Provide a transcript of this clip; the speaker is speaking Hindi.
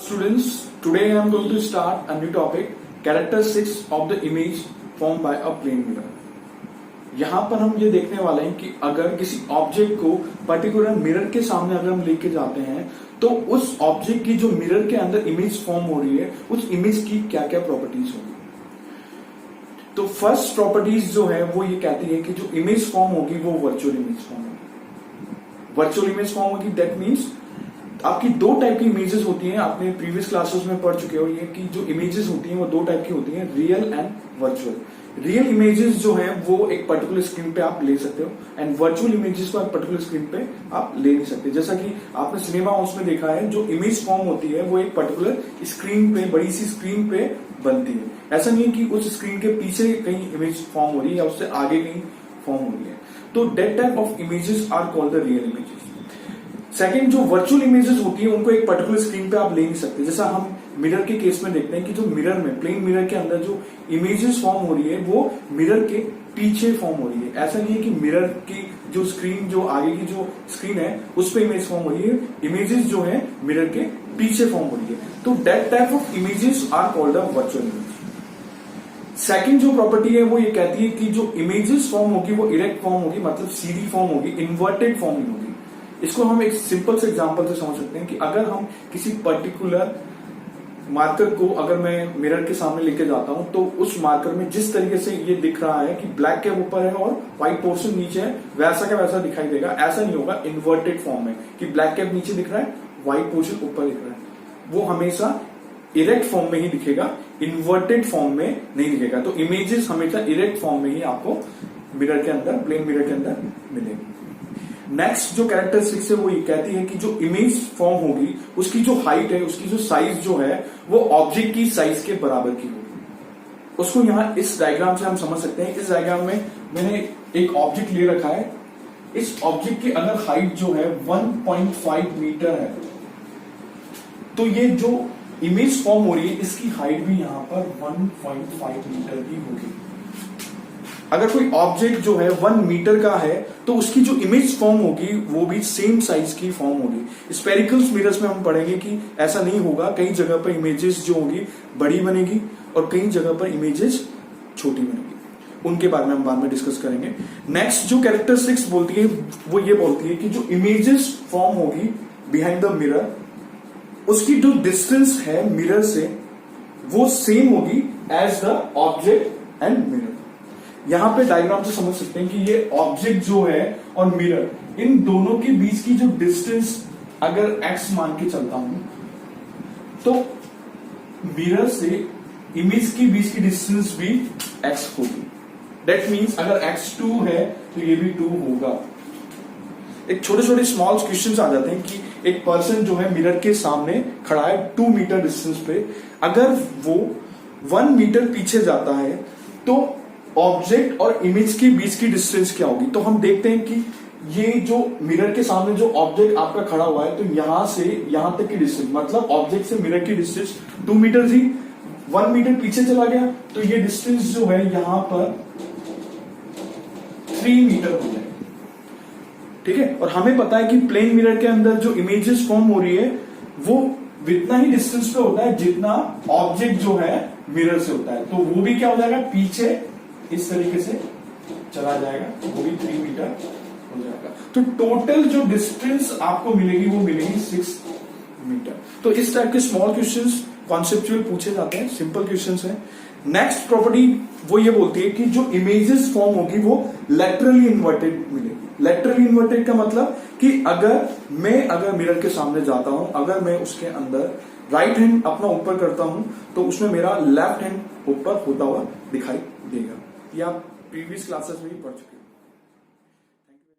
Students, today I am going to start a new topic, characteristics of the image formed by a plane mirror. यहाँ पर हम ये देखने वाले हैं कि अगर किसी ऑब्जेक्ट को पर्टिकुलर मिरर के सामने अगर हम लेके जाते हैं तो उस ऑब्जेक्ट की जो मिरर के अंदर इमेज फॉर्म हो रही है उस इमेज की क्या क्या प्रॉपर्टीज होगी। तो फर्स्ट प्रॉपर्टीज जो है वो ये कहती है कि जो इमेज फॉर्म होगी वो वर्चुअल इमेज फॉर्म होगी। वर्चुअल इमेज फॉर्म होगी दैट मीन्स आपकी दो टाइप की इमेजेस होती हैं, आपने प्रीवियस क्लासेस में पढ़ चुके हो ये कि जो इमेजेस होती हैं वो दो टाइप की होती हैं, real and virtual. Real images जो हैं वो एक पर्टिकुलर स्क्रीन पे आप ले सकते हो एंड वर्चुअल इमेजेस को एक पर्टिकुलर स्क्रीन पे आप ले नहीं सकते। जैसा कि आपने सिनेमा हाउस में देखा है, जो इमेज फॉर्म होती है वो एक पर्टिकुलर स्क्रीन पे, बड़ी सी स्क्रीन पे बनती है। ऐसा नहीं है कि उस स्क्रीन के पीछे कहीं इमेज फॉर्म हो रही है या उससे आगे कहीं फॉर्म हो रही है। तो that type of images are called the real images. Second, जो वर्चुअल इमेजेस होती है उनको एक पर्टिकुलर स्क्रीन पे आप ले नहीं सकते। जैसा हम मिरर के केस में देखते हैं कि जो मिरर में, प्लेन मिरर के अंदर जो इमेजेस फॉर्म हो रही है वो मिरर के पीछे फॉर्म हो रही है। ऐसा नहीं है कि मिरर की जो स्क्रीन, जो आगे की जो स्क्रीन है उस पर इमेज फॉर्म हो रही है, इमेजेस जो है मिरर के पीछे फॉर्म हो रही है। तो that type of images are called a virtual image. Second जो प्रॉपर्टी है वो ये कहती है कि जो इमेजेस फॉर्म होगी वो इरेक्ट फॉर्म होगी, मतलब सीधी फॉर्म होगी, इन्वर्टेड फॉर्म नहीं होगी। इसको हम एक सिंपल से एग्जांपल से समझ सकते हैं कि अगर हम किसी पर्टिकुलर मार्कर को अगर मैं मिरर के सामने लेके जाता हूं तो उस मार्कर में जिस तरीके से ये दिख रहा है कि ब्लैक कैप ऊपर है और व्हाइट पोर्शन नीचे है, वैसा का वैसा दिखाई देगा। ऐसा नहीं होगा इन्वर्टेड फॉर्म में कि ब्लैक कैप नीचे दिख रहा है, व्हाइट पोर्शन ऊपर दिख रहा है। वो हमेशा इरेक्ट फॉर्म में ही दिखेगा, इन्वर्टेड फॉर्म में नहीं दिखेगा। तो इमेजेस हमेशा इरेक्ट फॉर्म में ही आपको मिरर के अंदर, प्लेन मिरर के अंदर मिलेगी। नेक्स्ट जो कैरेक्टरिस्टिक्स है वो ये कहती है कि जो इमेज फॉर्म होगी उसकी जो हाइट है, उसकी जो साइज जो है वो ऑब्जेक्ट की साइज के बराबर की होगी। उसको यहां इस डायग्राम से हम समझ सकते हैं। इस डायग्राम में मैंने एक ऑब्जेक्ट ले रखा है। इस ऑब्जेक्ट की अगर हाइट जो है 1.5 मीटर है तो ये जो इमेज फॉर्म हो रही है इसकी हाइट भी यहां पर 1.5 मीटर की होगी। अगर कोई ऑब्जेक्ट जो है 1 मीटर का है तो उसकी जो इमेज फॉर्म होगी वो भी सेम साइज की फॉर्म होगी। स्पेरिकल्स मिरर्स में हम पढ़ेंगे कि ऐसा नहीं होगा, कई जगह पर इमेजेस जो होगी बड़ी बनेगी और कई जगह पर इमेजेस छोटी बनेगी। उनके बारे में हम बाद में डिस्कस करेंगे। नेक्स्ट जो कैरेक्टरिस्टिक्स बोलती है वो ये बोलती है कि जो इमेजेस फॉर्म होगी बिहाइंड द मिरर उसकी जो डिस्टेंस है मिरर से वो सेम होगी as the object and mirror. यहां पे डायग्राम से समझ सकते हैं कि ये ऑब्जेक्ट जो है और मिरर, इन दोनों के बीच की जो डिस्टेंस अगर x मान के चलता हूं तो मिरर से इमेज के बीच की डिस्टेंस भी x होगी। दैट मीन्स अगर x2 है तो ये भी 2 होगा। एक छोटे छोटे स्मॉल क्वेश्चंस आ जाते हैं कि एक पर्सन जो है मिरर के सामने खड़ा है 2 मीटर डिस्टेंस पे, अगर वो 1 मीटर पीछे जाता है तो ऑब्जेक्ट और इमेज के बीच की डिस्टेंस क्या होगी। तो हम देखते हैं कि ये जो मिरर के सामने जो ऑब्जेक्ट आपका खड़ा हुआ है तो यहां से यहां तक की डिस्टेंस, मतलब ऑब्जेक्ट से मिरर की डिस्टेंस 2 मीटर थी, 1 मीटर पीछे चला गया तो ये डिस्टेंस जो है यहां पर 3 मीटर हो जाएगी। ठीक है, और हमें पता है कि प्लेन मिरर के अंदर जो इमेजेस फॉर्म हो रही है वो इतना ही डिस्टेंस पे होता है जितना ऑब्जेक्ट जो है मिरर से होता है। तो वो भी क्या हो जाएगा, पीछे इस तरीके से चला जाएगा, वो भी 3 मीटर हो जाएगा। तो टोटल जो डिस्टेंस आपको मिलेगी वो मिलेगी 6 मीटर। तो इस टाइप के स्मॉल क्वेश्चंस कॉन्सेप्चुअल पूछे जाते हैं, सिंपल क्वेश्चंस हैं। नेक्स्ट प्रॉपर्टी वो ये बोलती है कि जो इमेजेस फॉर्म होगी वो लैटरली इन्वर्टेड मिलेगी। लैटरली इन्वर्टेड का मतलब कि अगर मिरर के सामने जाता हूं, अगर मैं उसके अंदर राइट हैंड अपना ऊपर करता हूं तो उसमें मेरा लेफ्ट हैंड ऊपर होता हुआ दिखाई देगा। ये आप प्रीवियस क्लासेस में भी पढ़ चुके हैं।